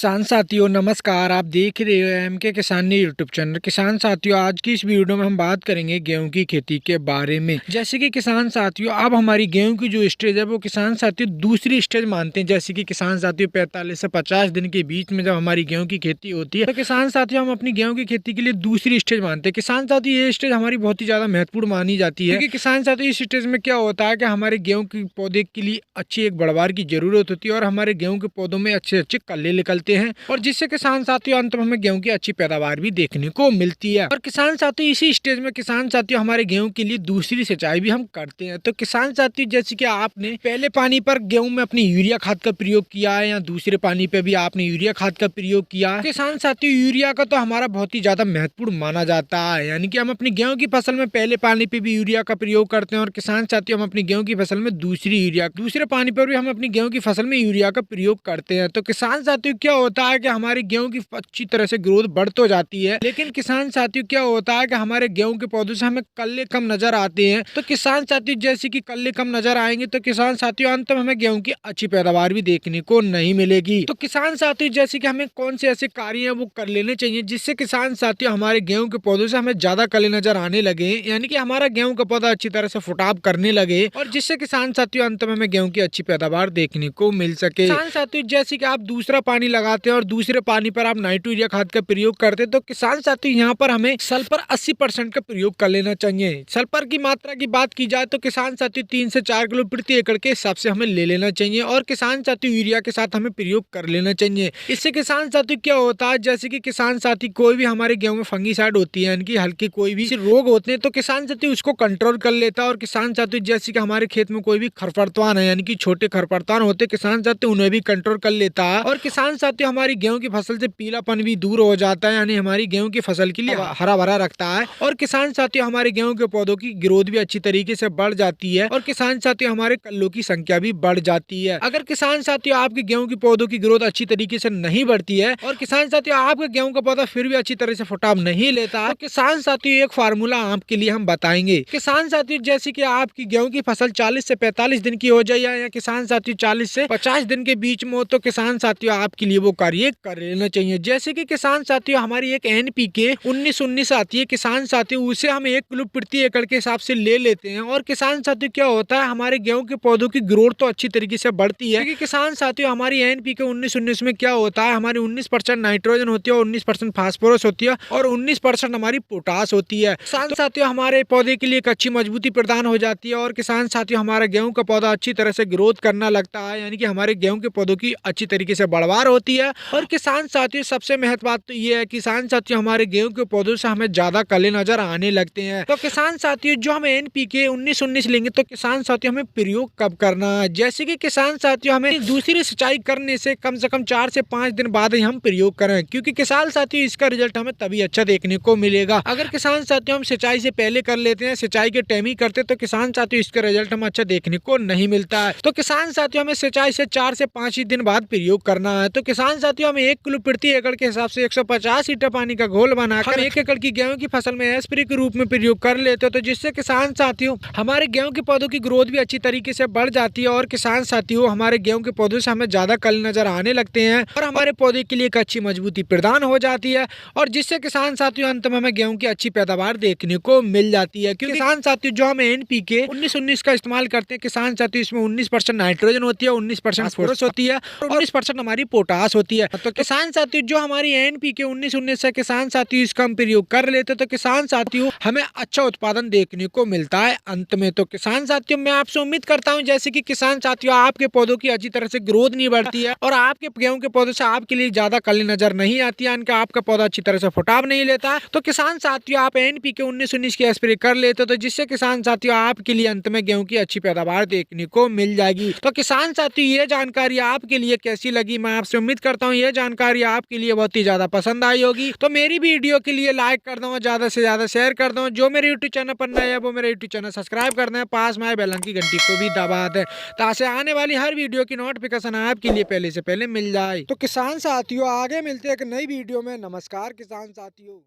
किसान साथियों नमस्कार। आप देख रहे हो एमके किसान यूट्यूब चैनल। किसान साथियों आज की इस वीडियो में हम बात करेंगे गेहूं की खेती के बारे में। जैसे कि किसान साथियों अब हमारी गेहूं की जो स्टेज है वो किसान साथियों दूसरी स्टेज मानते हैं। जैसे कि किसान साथियों 45 से 50 दिन के बीच में जब हमारी गेहूं की खेती होती है तो किसान साथियों हम अपनी गेहूं की खेती के लिए दूसरी स्टेज मानते हैं। किसान साथियों ये स्टेज हमारी बहुत ही ज्यादा महत्वपूर्ण मानी जाती है, क्योंकि किसान साथियों इस स्टेज में क्या होता है कि हमारे गेहूं के पौधे के लिए अच्छी एक बढ़वार की जरूरत होती है और हमारे गेहूं के पौधों में अच्छे अच्छे कल्ले निकलते हैं और जिससे किसान साथियों अंत में हमें गेहूं की अच्छी पैदावार भी देखने को मिलती है। और किसान साथियों इसी स्टेज में किसान साथियों हमारे गेहूं के लिए दूसरी सिंचाई भी हम करते हैं। तो किसान साथियों जैसे कि आपने पहले पानी पर गेहूं में अपनी यूरिया खाद का प्रयोग किया है या दूसरे पानी पे भी आपने यूरिया खाद का प्रयोग किया है। किसान साथियों यूरिया का तो हमारा बहुत ही ज्यादा महत्वपूर्ण माना जाता है, यानी कि हम अपनी गेहूं की फसल में पहले पानी पे भी यूरिया का प्रयोग करते हैं और किसान साथियों हम अपनी गेहूं की फसल में दूसरे पानी पर भी हम अपनी गेहूं की फसल में यूरिया का प्रयोग करते हैं। तो किसान साथियों क्या होता है कि हमारे गेहूं की अच्छी तरह से ग्रोथ बढ़ तो जाती है, लेकिन किसान साथियों क्या होता है कि हमारे गेहूं के पौधों से हमें कल्ले कम नजर आते हैं। तो किसान साथियों जैसे कि कल्ले कम नजर आएंगे तो किसान साथियों अंत में हमें गेहूं की अच्छी पैदावार भी देखने को नहीं मिलेगी। तो किसान साथियों जैसे कि हमें कौन से ऐसे कार्य हैं वो कर लेने चाहिए जिससे किसान साथियों हमारे गेहूं के पौधों से हमें ज्यादा कल्ले नजर आने लगे, यानी कि हमारा गेहूं का पौधा अच्छी तरह से फुटाव करने लगे और जिससे किसान साथियों अंत में हमें गेहूं की अच्छी पैदावार देखने को मिल सके। किसान साथियों जैसे कि आप दूसरा पानी लगाते हैं और दूसरे पानी पर आप नाइट्रो यूरिया खाद का प्रयोग करते हैं तो किसान साथियों यहाँ पर हमें सल्फर 80% का प्रयोग कर लेना चाहिए। सल्फर की मात्रा की बात की जाए तो किसान साथियों 3 से 4 किलो प्रति एकड़ के हिसाब से हमें ले लेना चाहिए और किसान साथियों यूरिया के साथ हमें प्रयोग कर लेना चाहिए। इससे किसान साथियों क्या होता है जैसे कि किसान साथी कोई भी हमारे गेहूं में फंगीसाइड होती है, यानी कि हल्के कोई भी रोग होते हैं तो किसान साथी उसको कंट्रोल कर लेता है। और किसान साथी जैसे कि हमारे खेत में कोई भी खरपतवार है, यानी कि छोटे खरपतवार होते किसान साथी उन्हें भी कंट्रोल कर लेता है और किसान साथी हमारी गेहूं की फसल से पीलापन भी दूर हो जाता है, यानी हमारी गेहूं की फसल के लिए हरा भरा रखता है और किसान साथियों हमारे गेहूं के पौधों की ग्रोथ भी अच्छी तरीके से बढ़ जाती है और किसान साथियों हमारे कल्लों की संख्या भी बढ़ जाती है। अगर किसान साथियों आपके गेहूं की पौधों की ग्रोथ अच्छी तरीके से नहीं बढ़ती है और किसान साथियों आपके गेहूं का पौधा फिर भी अच्छी तरह से फुटाव नहीं लेता तो किसान साथियों एक फार्मूला आपके लिए हम बताएंगे। किसान साथियों जैसे कि आपकी गेहूं की फसल 40 से 45 दिन की हो जाए या किसान साथियों 40 से 50 दिन के बीच में हो तो किसान साथियों आपके लिए वो कार्य कर लेना चाहिए। जैसे कि किसान साथियों हमारी एक एनपीके 1919 आती है किसान साथियों, उसे हम 1 किलो प्रति एकड़ के हिसाब से ले लेते हैं और किसान साथियों क्या होता है हमारे गेहूं के पौधों की ग्रोथ तो अच्छी तरीके से बढ़ती है, क्योंकि किसान साथियों हमारी एनपीके 1919 में क्या होता है हमारी 19% नाइट्रोजन होती है और 19% फास्फोरस होती है और 19% हमारी पोटास होती है। किसान साथियों हमारे पौधे के लिए एक अच्छी मजबूती प्रदान हो जाती है और किसान साथियों हमारा गेहूं का पौधा अच्छी तरह से ग्रोथ करना लगता है, यानी कि हमारे गेहूं के पौधों की अच्छी तरीके से बढ़वार होती है। और किसान साथियों सबसे महत्व बात तो ये है किसान साथियों हमारे गेहूं के पौधों से हमें ज्यादा कले नजर आने लगते हैं। तो किसान साथियों जो हम एनपीके 1919 लेंगे तो किसान साथियों हमें प्रयोग कब करना है, जैसे कि किसान साथियों हमें दूसरी सिंचाई करने से कम 4 से 5 दिन बाद ही हम प्रयोग करें, क्योंकि किसान साथियों इसका रिजल्ट हमें तभी अच्छा देखने को मिलेगा। अगर किसान साथियों हम सिंचाई से पहले कर लेते हैं, सिंचाई के टाइम ही करते तो किसान साथियों इसका रिजल्ट हमें अच्छा देखने को नहीं मिलता है। तो किसान साथियों हमें सिंचाई से 4 से 5 ही दिन बाद प्रयोग करना है। तो किसान साथियों हमें 1 किलो प्रति एकड़ के हिसाब से 150 लीटर पानी का घोल बनाकर 1 एकड़ की गेहूं की फसल में स्प्रे के रूप में प्रयोग कर लेते हो, तो जिससे किसान साथियों हमारे गेहूं के पौधों की ग्रोथ भी अच्छी तरीके से बढ़ जाती है और किसान साथियों हमारे गेहूं के पौधों से हमें ज्यादा कल नजर आने लगते हैं और हमारे पौधे के लिए एक अच्छी मजबूती प्रदान हो जाती है और जिससे किसान साथियों अंत में हमें गेहूं की अच्छी पैदावार देखने को मिल जाती है। क्योंकि किसान साथियों जो हम एनपीके 1919 का इस्तेमाल करते हैं किसान साथियों इसमें 19% नाइट्रोजन होती है, 19% फास्फोरस होती है और 19% हमारी पोटास होती है। तो किसान साथियों जो हमारी एनपीके 1919 से किसान साथियों इसका हम प्रयोग कर लेते तो किसान साथियों हमें अच्छा उत्पादन देखने को मिलता है अंत में। तो किसान साथियों मैं आपसे उम्मीद करता हूं जैसे कि किसान साथियों आपके पौधों की अच्छी तरह से ग्रोथ नहीं बढ़ती है और आपके गेहूं के पौधों से आपके लिए ज्यादा कली नजर नहीं आती है, यानी कि आपका पौधा अच्छी तरह से फुटाव नहीं लेता, तो किसान साथियों आप एनपीके 1919 की स्प्रे कर लेते तो जिससे किसान साथियों आपके लिए अंत में गेहूं की अच्छी पैदावार देखने को मिल जाएगी। तो किसान साथियों ये जानकारी आपके लिए कैसी लगी, मैं आपसे उम्मीद करता हूँ ये जानकारी आपके लिए बहुत ही ज्यादा पसंद आई होगी। तो मेरी वीडियो के लिए लाइक कर दो, ज्यादा से ज्यादा शेयर कर दो, जो मेरे यूट्यूब चैनल पर नए है वो मेरे यूट्यूब चैनल सब्सक्राइब कर दें, पास में बेल की घंटी को भी दबा दें ताकि आने वाली हर वीडियो की नोटिफिकेशन आपके लिए पहले से पहले मिल जाए। तो किसान साथियों आगे मिलते हैं एक नई वीडियो में। नमस्कार किसान साथियों।